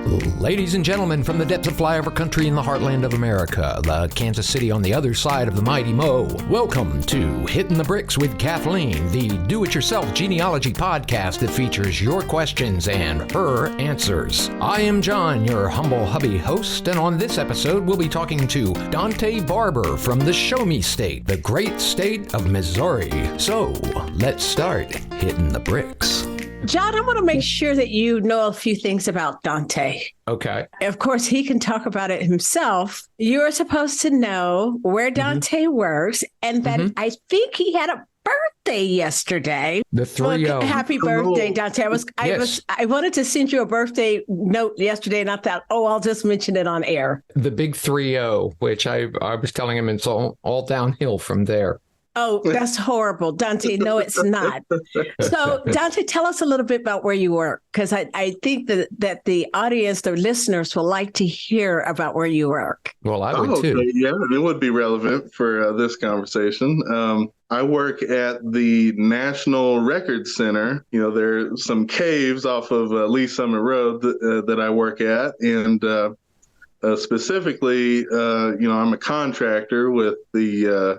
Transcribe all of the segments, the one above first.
Ladies and gentlemen, from the depths of flyover country in the heartland of America, the Kansas City on the other side of the mighty Mo, welcome to Hittin the Bricks with Kathleen, the do-it-yourself genealogy podcast that features your questions and her answers. I am John, your humble hubby host, and on this episode we'll be talking to Dante Barber from the Show Me State, the great state of Missouri. So, let's start Hittin the Bricks. John, I want to make sure that you know a few things about Dante. Okay. Of course, he can talk about it himself. You're supposed to know where Dante works, and that I think he had a birthday yesterday. The 3-0. Happy birthday, Dante. I wanted to send you a birthday note yesterday, and I thought, I'll just mention it on air. The big 3-0, which I was telling him it's all downhill from there. Oh, that's horrible. Dante, no, it's not. So, Dante, tell us a little bit about where you work, because I think that the audience, the listeners, will like to hear about where you work. Well, I would too. Okay. Yeah, it would be relevant for this conversation. I work at the National Record Center. You know, there's some caves off of Lee Summit Road that I work at. And specifically, I'm a contractor with the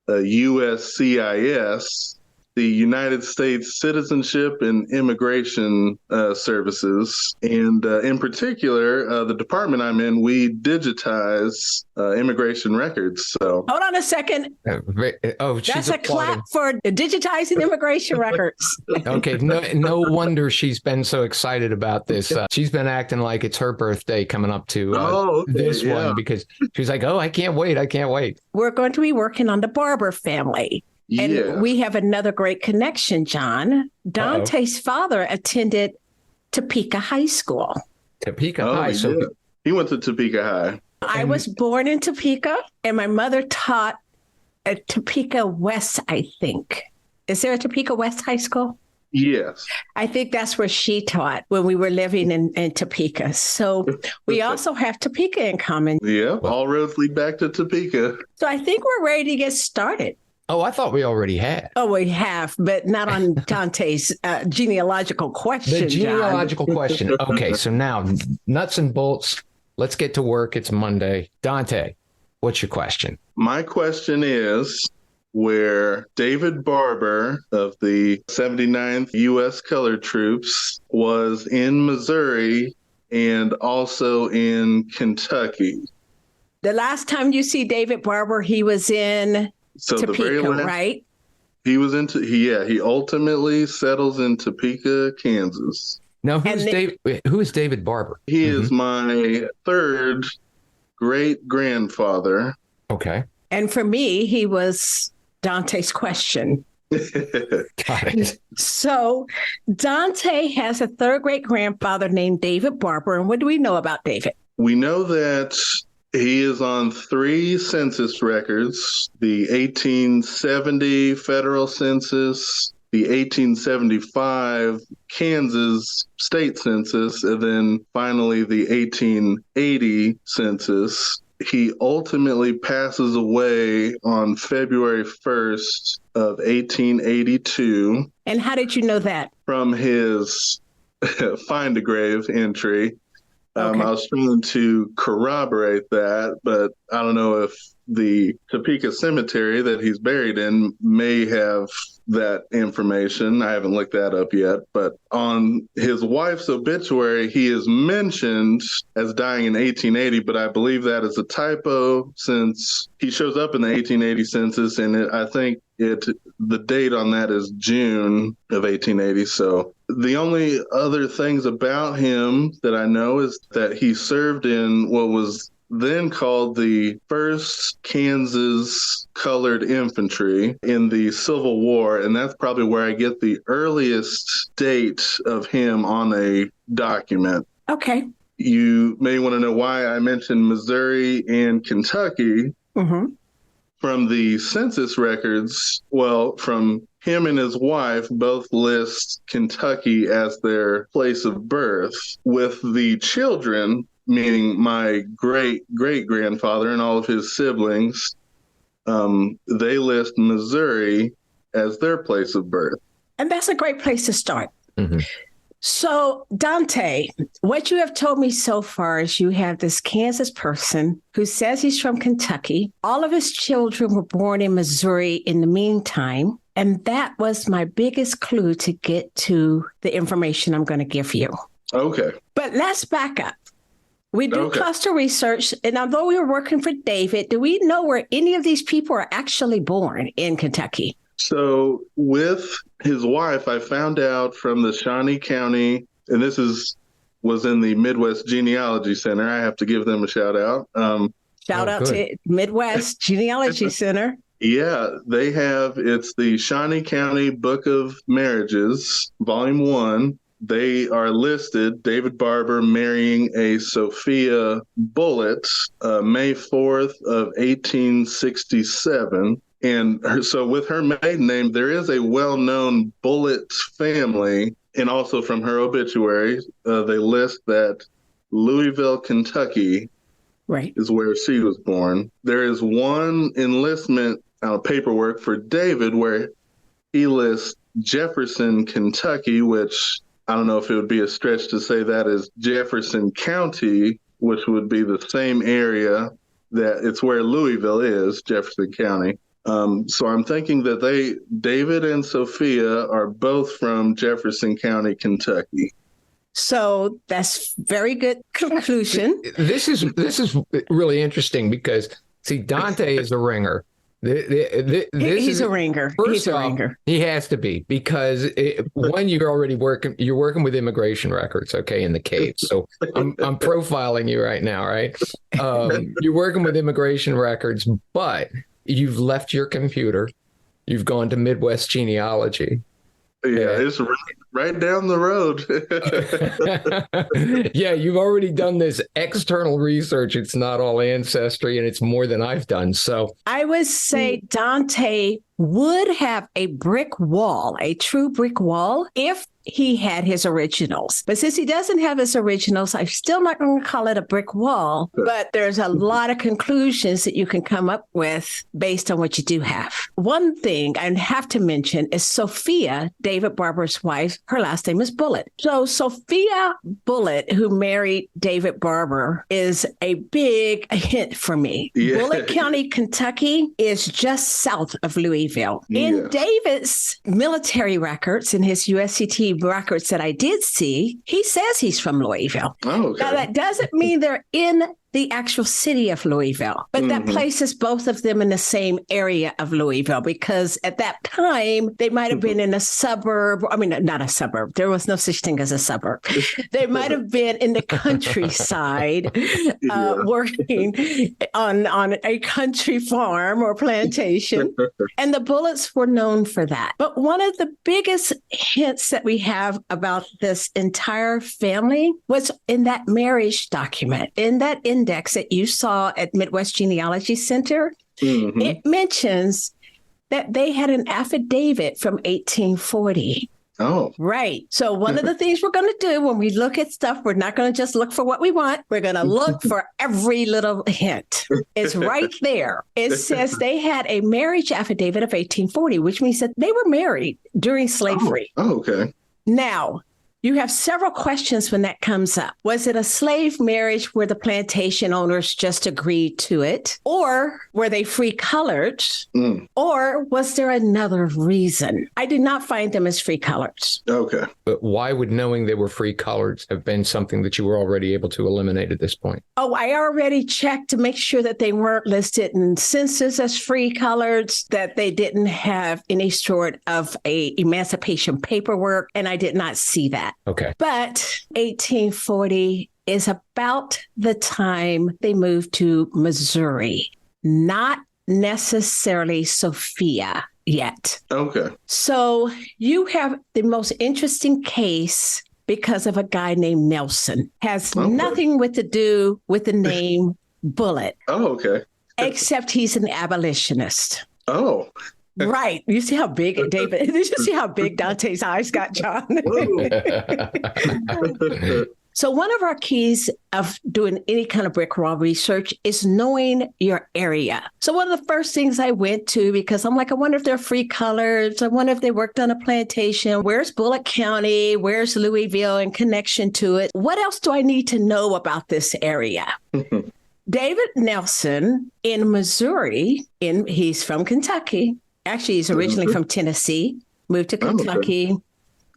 USCIS, the United States Citizenship and Immigration Services. And in particular, the department I'm in, we digitize immigration records. So hold on a second. That's a clap for digitizing immigration records. Okay, no wonder she's been so excited about this. She's been acting like it's her birthday coming up to this one, because she's like, I can't wait. We're going to be working on the Barber family. And we have another great connection, John. Dante's father attended Topeka High School. Topeka High. So he went to Topeka High. I was born in Topeka, and my mother taught at Topeka West, I think. Is there a Topeka West High School? Yes. I think that's where she taught when we were living in Topeka. So we also have Topeka in common. Yeah, all roads lead back to Topeka. So I think we're ready to get started. Oh, I thought we already had. Oh, we have, but not on Dante's genealogical question. The genealogical question. Okay, so now nuts and bolts. Let's get to work. It's Monday. Dante, what's your question? My question is, where David Barber of the 79th U.S. Colored Troops was in Missouri and also in Kentucky. The last time you see David Barber, he was in Topeka, the very last, right? He was he ultimately settles in Topeka, Kansas. Now, who is David Barber? He is my third great grandfather. Okay. And for me, he was Dante's question. Got it. So Dante has a third great grandfather named David Barber. And what do we know about David? We know that he is on 3 census records: the 1870 federal census, the 1875 Kansas state census, and then finally the 1880 census. He ultimately passes away on February 1st of 1882. And how did you know that? From his Find a Grave entry. Okay. I was trying to corroborate that, but I don't know if the Topeka cemetery that he's buried in may have that information. I haven't looked that up yet, but on his wife's obituary, he is mentioned as dying in 1880, but I believe that is a typo since he shows up in the 1880 census, and I think the date on that is June of 1880. So the only other things about him that I know is that he served in what was then called the 1st Kansas Colored Infantry in the Civil War, and that's probably where I get the earliest date of him on a document. Okay. You may want to know why I mentioned Missouri and Kentucky. Mm-hmm. From the census records, from him and his wife both list Kentucky as their place of birth, with the children, meaning my great-great-grandfather and all of his siblings, they list Missouri as their place of birth. And that's a great place to start. Mm-hmm. So, Dante, what you have told me so far is you have this Kansas person who says he's from Kentucky. All of his children were born in Missouri in the meantime. And that was my biggest clue to get to the information I'm going to give you. Okay. But let's back up. We do cluster research. And although we were working for David, do we know where any of these people are actually born in Kentucky? So with his wife, I found out from the Shawnee County, and this was in the Midwest Genealogy Center. I have to give them a shout out. Shout out to Midwest Genealogy Center. Yeah, they have, it's the Shawnee County Book of Marriages, Volume 1. They are listed, David Barber marrying a Sophia Bullitt, May 4th of 1867. And so with her maiden name, there is a well-known Bullitt family. And also from her obituary, they list that Louisville, Kentucky is where she was born. There is one enlistment paperwork for David where he lists Jefferson, Kentucky, which I don't know if it would be a stretch to say that is Jefferson County, which would be the same area that it's where Louisville is, Jefferson County. So I'm thinking that David and Sophia are both from Jefferson County, Kentucky. So that's very good conclusion. This is really interesting because, see, Dante is a ringer. He's a ringer. He's a ringer. He has to be because you're working with immigration records, okay, in the cave. So I'm profiling you right now, right? You're working with immigration records, but you've left your computer. You've gone to Midwest Genealogy. Yeah, it's right down the road. Yeah, you've already done this external research. It's not all Ancestry, and it's more than I've done. So I would say Dante would have a brick wall, a true brick wall, if he had his originals. But since he doesn't have his originals, I'm still not going to call it a brick wall, but there's a lot of conclusions that you can come up with based on what you do have. One thing I have to mention is Sophia, David Barber's wife, her last name is Bullitt. So Sophia Bullitt, who married David Barber, is a big hint for me. Yeah. Bullitt County, Kentucky is just south of Louisville. Yeah. In David's military records, in his USCT records that I did see, he says he's from Louisville. Oh, okay. Now, that doesn't mean they're in the actual city of Louisville, but that places both of them in the same area of Louisville, because at that time, they might have been in a suburb. I mean, not a suburb. There was no such thing as a suburb. They might have been in the countryside working on a country farm or plantation. And the Bullitts were known for that. But one of the biggest hints that we have about this entire family was in that marriage document, in that index that you saw at Midwest Genealogy Center. It mentions that they had an affidavit from 1840. Oh, right. So one of the things we're going to do when we look at stuff, we're not going to just look for what we want. We're going to look for every little hint. It's right there. It says they had a marriage affidavit of 1840, which means that they were married during slavery. Oh, okay. Now, you have several questions when that comes up. Was it a slave marriage where the plantation owners just agreed to it? Or were they free colored? Or was there another reason? I did not find them as free colored. Okay. But why would knowing they were free colored have been something that you were already able to eliminate at this point? Oh, I already checked to make sure that they weren't listed in census as free colored, that they didn't have any sort of a emancipation paperwork, and I did not see that. Okay. But 1840 is about the time they moved to Missouri, not necessarily Sophia yet. Okay. So you have the most interesting case because of a guy named Nelson. Has nothing to do with the name Bullitt. Oh, okay. Except he's an abolitionist. Oh. Right. You see how big David, did you see how big Dante's eyes got, John? So one of our keys of doing any kind of brick wall research is knowing your area. So one of the first things I went to, because I'm like, I wonder if they're free colors. I wonder if they worked on a plantation. Where's Bullitt County? Where's Louisville in connection to it? What else do I need to know about this area? David Nelson in Missouri, he's from Kentucky. Actually, he's originally from Tennessee, moved to Kentucky,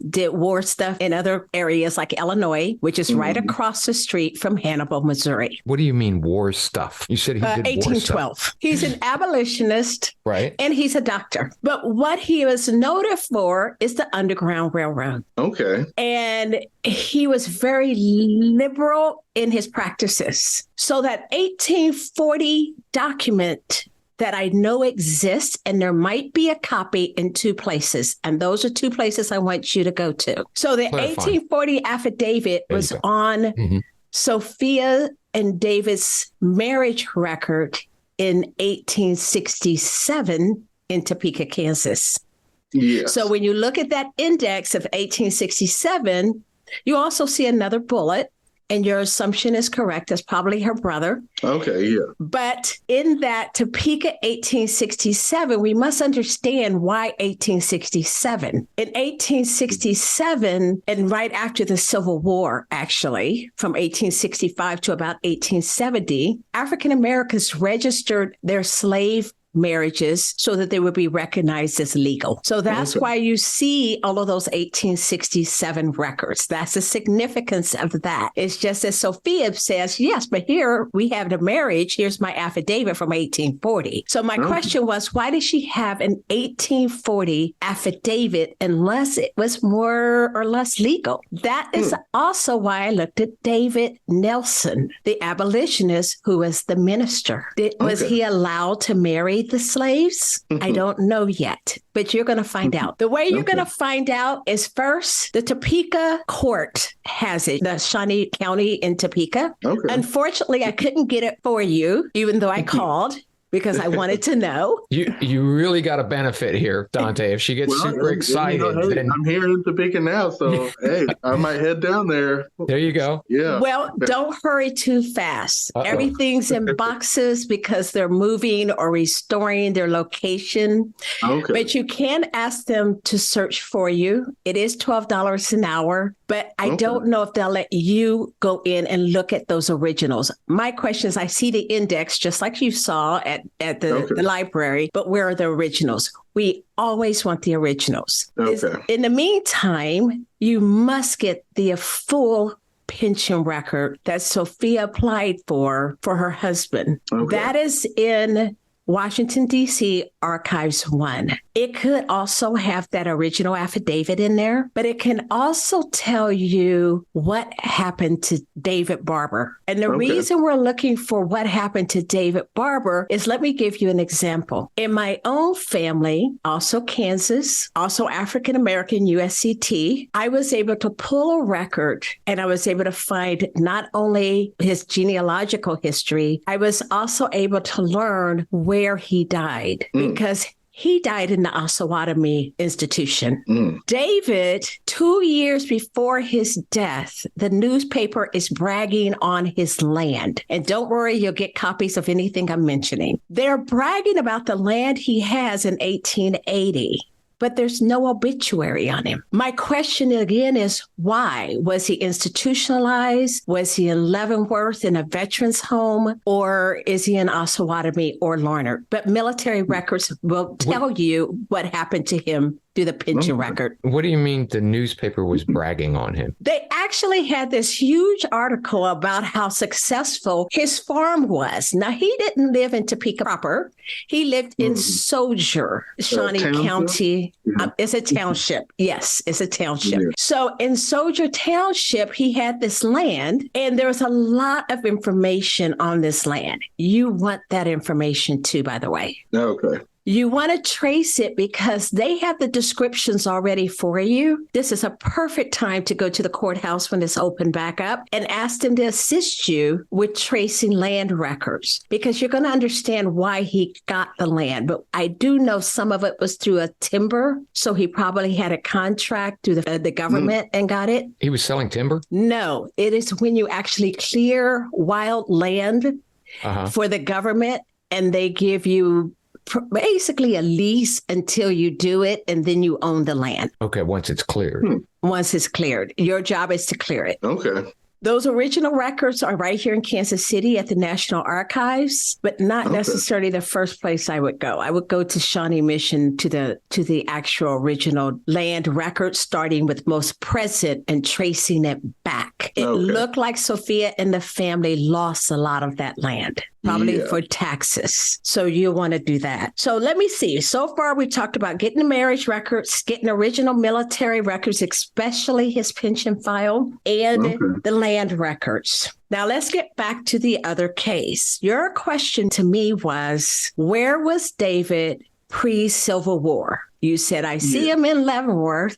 did war stuff in other areas like Illinois, which is right across the street from Hannibal, Missouri. What do you mean war stuff? You said he did 1812. war stuff. He's an abolitionist, right? And he's a doctor. But what he was noted for is the Underground Railroad. Okay. And he was very liberal in his practices. So that 1840 document that I know exists, and there might be a copy in two places. And those are two places I want you to go to. So the 1840 affidavit was on Sophia and David's marriage record in 1867 in Topeka, Kansas. Yes. So when you look at that index of 1867, you also see another bullet. And your assumption is correct. That's probably her brother. Okay, yeah. But in that Topeka 1867, we must understand why 1867. In 1867, and right after the Civil War, actually, from 1865 to about 1870, African Americans registered their slave marriages so that they would be recognized as legal. So that's why you see all of those 1867 records. That's the significance of that. It's just as Sophia says, yes, but here we have the marriage. Here's my affidavit from 1840. So my question was, why did she have an 1840 affidavit unless it was more or less legal? That is also why I looked at David Nelson, the abolitionist who was the minister. Was he allowed to marry the slaves? I don't know yet, but you're going to find out. The way you're going to find out is first, the Topeka court has it, the Shawnee County in Topeka. Unfortunately, I couldn't get it for you, even though I called, because I wanted to know. You really got a benefit here, Dante. If she gets super excited, then I'm here in Topeka now, so hey, I might head down there. There you go. Yeah. Well, don't hurry too fast. Everything's in boxes because they're moving or restoring their location. But you can ask them to search for you. It is $12 an hour. But I don't know if they'll let you go in and look at those originals. My question is, I see the index just like you saw at the library, but where are the originals? We always want the originals. In the meantime, you must get the full pension record that Sophia applied for her husband. That is in Washington, D.C. Archives 1. It could also have that original affidavit in there, but it can also tell you what happened to David Barber. And the reason we're looking for what happened to David Barber is, let me give you an example. In my own family, also Kansas, also African American USCT, I was able to pull a record and I was able to find not only his genealogical history, I was also able to learn where he died because he died in the Osawatomie institution. David, 2 years before his death, the newspaper is bragging on his land. And don't worry, you'll get copies of anything I'm mentioning. They're bragging about the land he has in 1880. But there's no obituary on him. My question again is, why? Was he institutionalized? Was he in Leavenworth in a veteran's home? Or is he in Osawatomie or Larned? But military records will tell you what happened to him through the pension record. What do you mean the newspaper was bragging on him? They actually had this huge article about how successful his farm was. Now, he didn't live in Topeka proper. He lived in Soldier, Shawnee County. It's a township. Yes, it's a township. So in Soldier Township, he had this land, and there was a lot of information on this land. You want that information too, by the way. You want to trace it because they have the descriptions already for you. This is a perfect time to go to the courthouse when it's open back up and ask them to assist you with tracing land records, because you're going to understand why he got the land. But I do know some of it was through a timber, so he probably had a contract through the government and got it. He was selling timber? No, it is when you actually clear wild land for the government, and they give you basically a lease until you do it, and then you own the land. Okay, once it's cleared. Once it's cleared. Your job is to clear it. Okay. Those original records are right here in Kansas City at the National Archives, but not necessarily the first place I would go. I would go to Shawnee Mission to the actual original land records, starting with most present and tracing it back. It looked like Sophia and the family lost a lot of that land, probably for taxes. So you'll want to do that. So let me see. So far, we talked about getting the marriage records, getting original military records, especially his pension file, and the land records. Now, let's get back to the other case. Your question to me was, where was David pre-Civil War? You said, I see him in Leavenworth,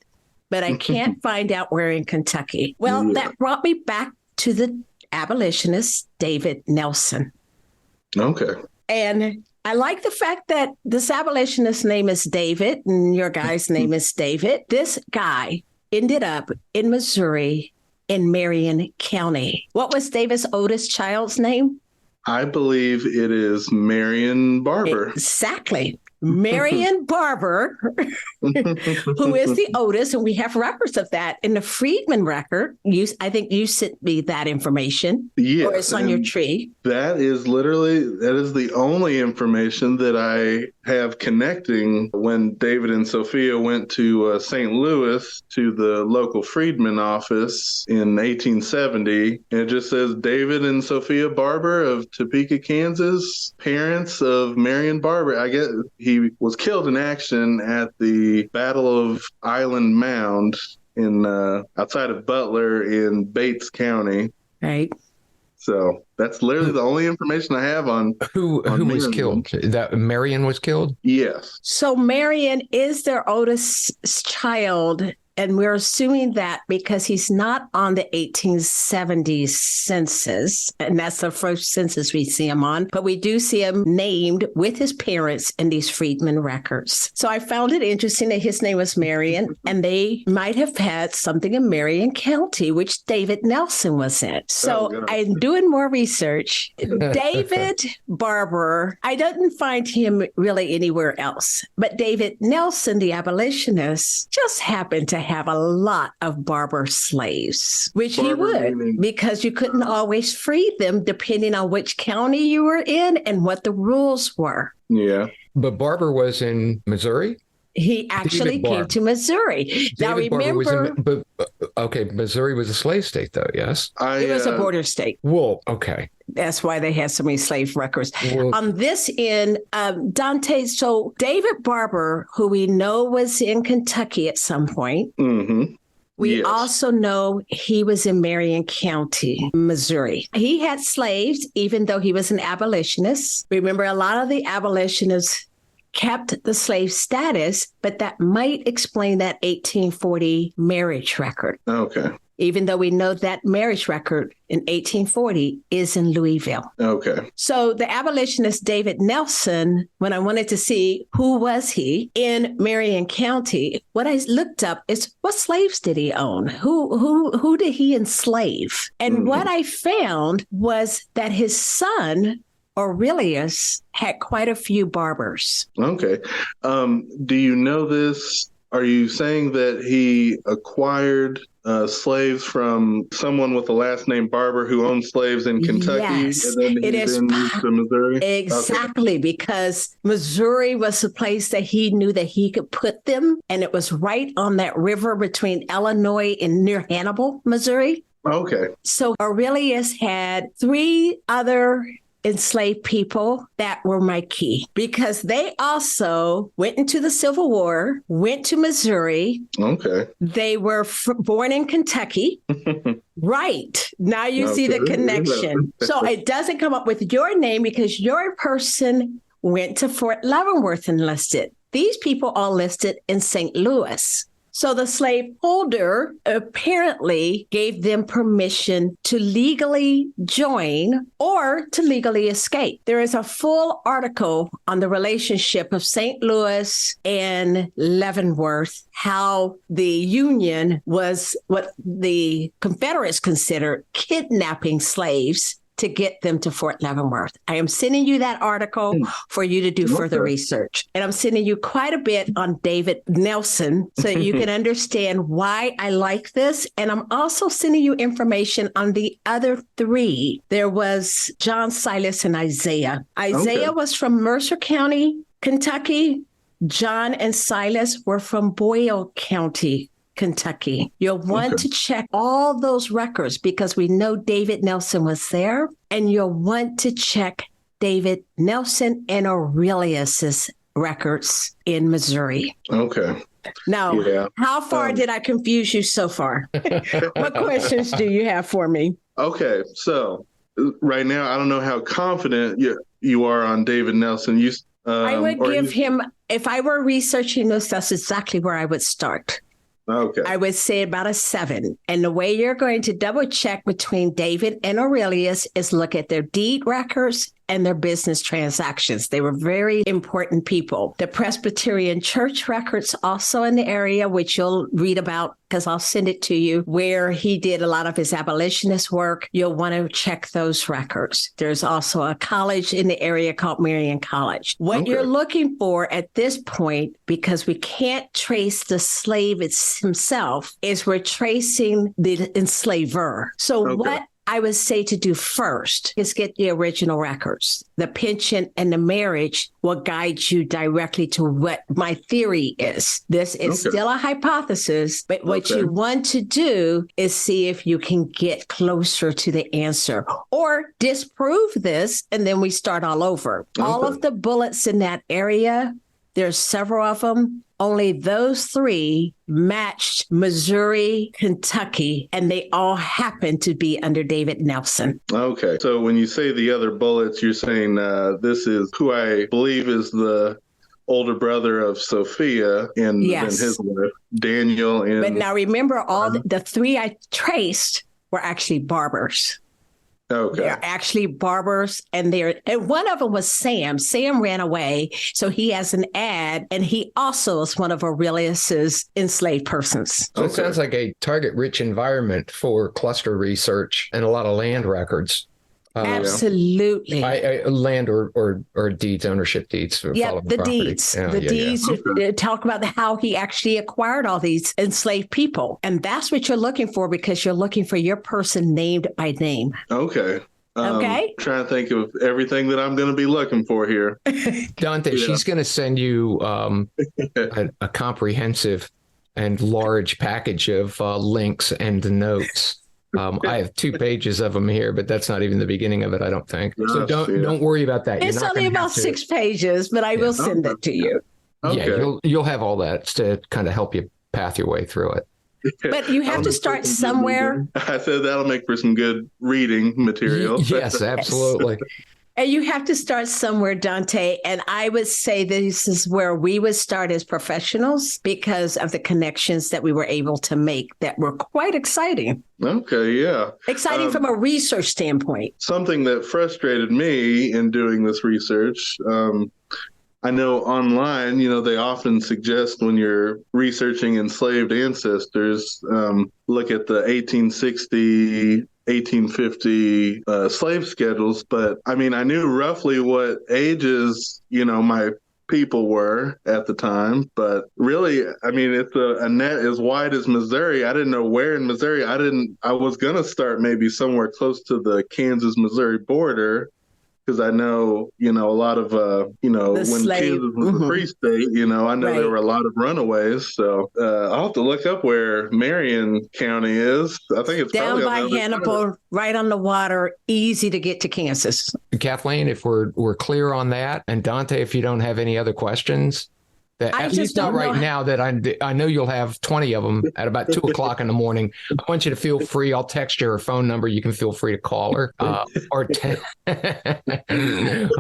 but I can't find out where in Kentucky. Well, that brought me back to the abolitionist, David Nelson. Okay. And I like the fact that this abolitionist's name is David and your guy's name is David. This guy ended up in Missouri in Marion County. What was David's oldest child's name? I believe it is Marion Barber. Exactly. Marion Barber, who is the oldest, and we have records of that in the Freedman record. I think you sent me that information. Yes, or it's on your tree. That is the only information that I have connecting when David and Sophia went to St. Louis to the local Freedman office in 1870. And it just says David and Sophia Barber of Topeka, Kansas, parents of Marion Barber. I guess he was killed in action at the Battle of Island Mound in outside of Butler in Bates County. Right. So that's literally the only information I have on who was killed. That Marion was killed? Yes. So Marion is their oldest child. And we're assuming that because he's not on the 1870s census, and that's the first census we see him on, but we do see him named with his parents in these Freedman records. So I found it interesting that his name was Marion, and they might have had something in Marion County, which David Nelson was in. So I'm doing more research. David Barber, I didn't find him really anywhere else, but David Nelson, the abolitionist, just happened to have a lot of Barber slaves, which he would, because you couldn't always free them depending on which county you were in and what the rules were. Yeah. But Barber was in Missouri? He actually came to Missouri. Now remember, Missouri was a slave state, though. Yes, it was a border state. Well, okay, that's why they had so many slave records. On this end, Dante. So David Barber, who we know was in Kentucky at some point. Mm-hmm. We also know he was in Marion County, Missouri. He had slaves, even though he was an abolitionist. Remember, a lot of the abolitionists kept the slave status, but that might explain that 1840 marriage record. Okay. Even though we know that marriage record in 1840 is in Louisville. Okay. So the abolitionist David Nelson, when I wanted to see who was he in Marion County, what I looked up is what slaves did he own? Who did he enslave? And what I found was that his son, Aurelius, had quite a few barbers. Okay. Do you know this? Are you saying that he acquired slaves from someone with the last name Barber who owned slaves in Kentucky? Yes, and then moved to Missouri? Exactly, because Missouri was the place that he knew that he could put them, and it was right on that river between Illinois and near Hannibal, Missouri. Okay. So Aurelius had 3 other enslaved people that were my key, because they also went into the Civil War, went to Missouri. Okay. They were born in Kentucky. Right. Now you see the connection. So it doesn't come up with your name because your person went to Fort Leavenworth enlisted. These people all listed in St. Louis. So the slaveholder apparently gave them permission to legally join or to legally escape. There is a full article on the relationship of St. Louis and Leavenworth, how the Union was what the Confederates considered kidnapping slaves to get them to Fort Leavenworth. I am sending you that article for you to do further research. And I'm sending you quite a bit on David Nelson so you can understand why I like this. And I'm also sending you information on the other three. There was John, Silas, and Isaiah. Isaiah was from Mercer County, Kentucky. John and Silas were from Boyle County, Kentucky. You'll want to check all those records because we know David Nelson was there, and you'll want to check David Nelson and Aurelius's records in Missouri. Okay. Now, how far did I confuse you so far? What questions do you have for me? Okay. So right now, I don't know how confident you are on David Nelson. I would give him, if I were researching this, that's exactly where I would start. Okay. I would say about a 7. And the way you're going to double check between David and Aurelius is look at their deed records and their business transactions. They were very important people. The Presbyterian church records also in the area, which you'll read about because I'll send it to you, where he did a lot of his abolitionist work. You'll want to check those records. There's also a college in the area called Marian College. What you're looking for at this point, because we can't trace the slave himself, is we're tracing the enslaver. So what I would say to do first is get the original records. The pension and the marriage will guide you directly to what my theory is. This is still a hypothesis, but what you want to do is see if you can get closer to the answer or disprove this, and then we start all over. All of the bullets in that area, there's several of them. Only those 3 matched Missouri, Kentucky, and they all happen to be under David Nelson. Okay. So when you say the other bullets, you're saying this is who I believe is the older brother of Sophia and his wife, Daniel. And but now remember, all the 3 I traced were actually Barbers. Okay. They're actually Barbers, and one of them was Sam. Sam ran away, so he has an ad, and he also is one of Aurelius's enslaved persons. So it sounds like a target-rich environment for cluster research and a lot of land records. Absolutely. Land or deeds, ownership deeds. Yeah, the deeds. The deeds talk about how he actually acquired all these enslaved people. And that's what you're looking for because you're looking for your person named by name. Okay. Trying to think of everything that I'm going to be looking for here. Dante, she's going to send you a comprehensive and large package of links and notes. I have 2 pages of them here, but that's not even the beginning of it, I don't think. So don't worry about that. It's only about 6 pages, but I will send it to you. Okay. Yeah, you'll have all that to kind of help you path your way through it. But you have to start somewhere. I said that'll make for some good reading material. Yes, absolutely. And you have to start somewhere, Dante. And I would say this is where we would start as professionals because of the connections that we were able to make that were quite exciting. Okay, yeah. Exciting from a research standpoint. Something that frustrated me in doing this research, I know online, they often suggest when you're researching enslaved ancestors, look at the 1860 1850 slave schedules, but I mean, I knew roughly what ages, my people were at the time, but really, I mean, it's a net as wide as Missouri. I didn't know where in Missouri. I was going to start maybe somewhere close to the Kansas-Missouri border, because I know, a lot of, when Kansas was a free state, I know there were a lot of runaways. So I'll have to look up where Marion County is. I think it's down by probably Hannibal, right on the water, easy to get to Kansas. Kathleen, if we're clear on that, and Dante, if you don't have any other questions, At least not right now that I know you'll have 20 of them at about 2 o'clock in the morning. I want you to feel free. I'll text you her phone number. You can feel free to call her.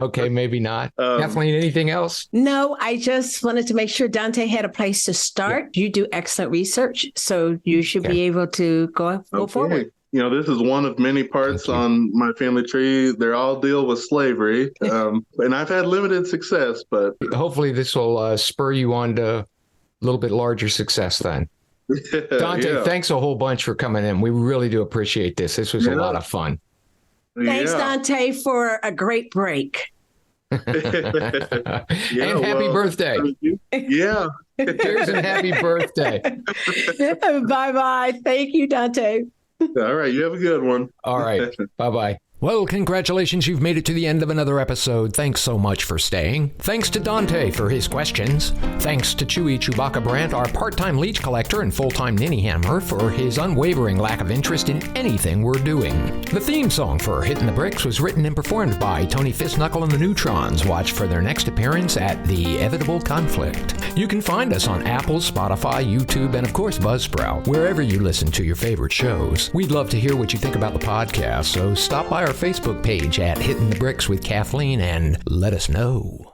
Okay, maybe not. Kathleen, anything else? No, I just wanted to make sure Dante had a place to start. Yeah. You do excellent research, so you should be able to go forward. This is one of many parts on my family tree. They all deal with slavery, and I've had limited success, but hopefully this will spur you on to a little bit larger success then. Dante, thanks a whole bunch for coming in. We really do appreciate this. This was a lot of fun. Thanks, Dante, for a great break. And happy birthday. Yeah. Cheers and happy birthday. Bye-bye. Thank you, Dante. All right. You have a good one. All right. Bye-bye. Well, congratulations. You've made it to the end of another episode. Thanks so much for staying. Thanks to Dante for his questions. Thanks to Chewy Chewbacca Brandt, our part-time leech collector and full-time ninny hammer, for his unwavering lack of interest in anything we're doing. The theme song for Hittin the Bricks was written and performed by Tony Fistknuckle and the Neutrons. Watch for their next appearance at The Inevitable Conflict. You can find us on Apple, Spotify, YouTube, and of course Buzzsprout, wherever you listen to your favorite shows. We'd love to hear what you think about the podcast, so stop by our Facebook page at Hittin the Bricks with Kathleen and let us know.